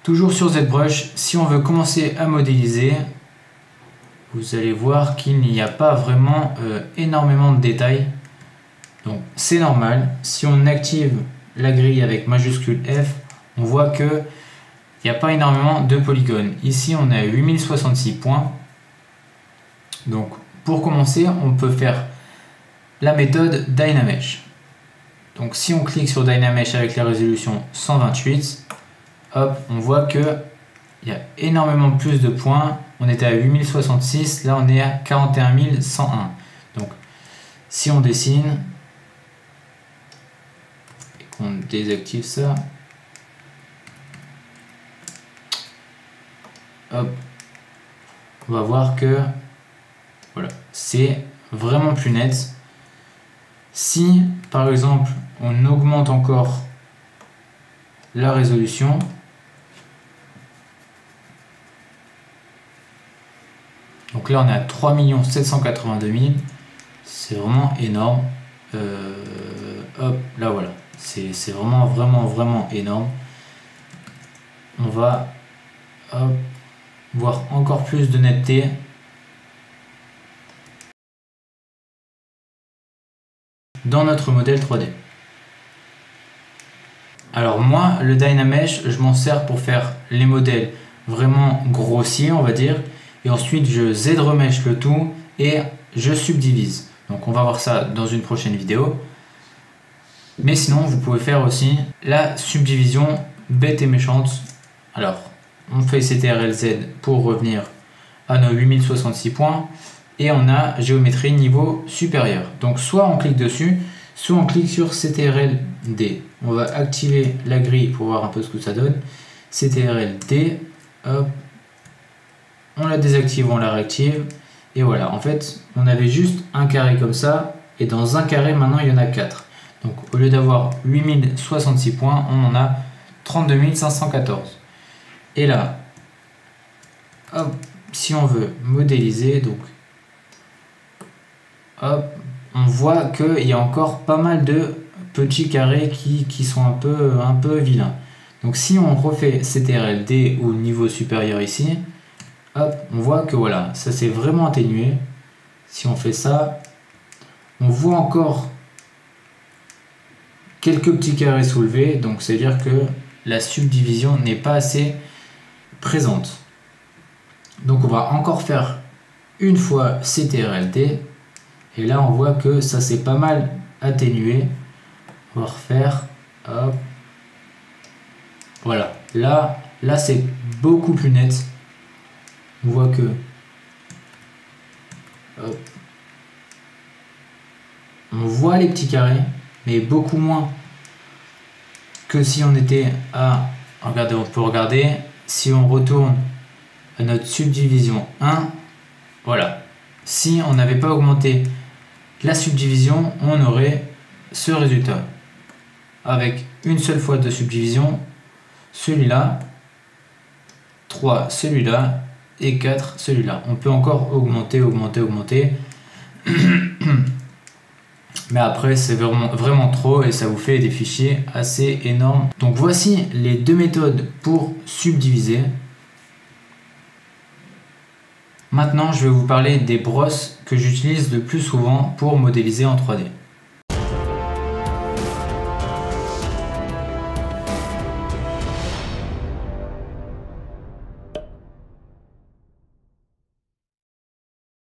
Toujours sur ZBrush, si on veut commencer à modéliser, vous allez voir qu'il n'y a pas vraiment énormément de détails. Donc c'est normal. Si on active la grille avec majuscule F, on voit que il n'y a pas énormément de polygones. Ici on a 8066 points. Donc pour commencer, on peut faire la méthode Dynamesh. Donc si on clique sur Dynamesh avec la résolution 128, hop, on voit que il y a énormément plus de points. On était à 8066, là on est à 41101. Donc si on dessine et qu'on désactive ça, hop, on va voir que voilà, c'est vraiment plus net. Si par exemple on augmente encore la résolution, donc là on est à 3 782 000, c'est vraiment énorme. Hop, là voilà, c'est vraiment énorme. On va hop, voir encore plus de netteté. Dans notre modèle 3D. Alors moi, le Dynamesh, je m'en sers pour faire les modèles vraiment grossiers, on va dire, et ensuite je Z-remesh le tout et je subdivise. Donc on va voir ça dans une prochaine vidéo. Mais sinon, vous pouvez faire aussi la subdivision bête et méchante. Alors, on fait CTRL-Z pour revenir à nos 8066 points. Et on a géométrie niveau supérieur. Donc soit on clique dessus, soit on clique sur CTRL-D. On va activer la grille pour voir un peu ce que ça donne. CTRL-D, hop, on la désactive, on la réactive. Et voilà, en fait, on avait juste un carré comme ça. Et dans un carré, maintenant, il y en a 4. Donc au lieu d'avoir 8066 points, on en a 32 514. Et là, hop, si on veut modéliser, donc hop, on voit qu'il y a encore pas mal de petits carrés qui sont un peu vilains. Donc si on refait CTRL-D au niveau supérieur ici, hop, on voit que voilà, ça s'est vraiment atténué. Si on fait ça, on voit encore quelques petits carrés soulevés, donc c'est à dire que la subdivision n'est pas assez présente. Donc on va encore faire une fois CTRL-D. Et là, on voit que ça s'est pas mal atténué. On va refaire. Hop. Voilà. Là c'est beaucoup plus net. On voit que... Hop. On voit les petits carrés, mais beaucoup moins que si on était à... Regardez, on peut regarder. Si on retourne à notre subdivision 1, voilà. Si on n'avait pas augmenté la subdivision, on aurait ce résultat avec une seule fois de subdivision, celui-là, 3 celui-là et 4 celui-là. On peut encore augmenter mais après c'est vraiment trop et ça vous fait des fichiers assez énormes. Donc voici les deux méthodes pour subdiviser. Maintenant, je vais vous parler des brosses que j'utilise le plus souvent pour modéliser en 3D.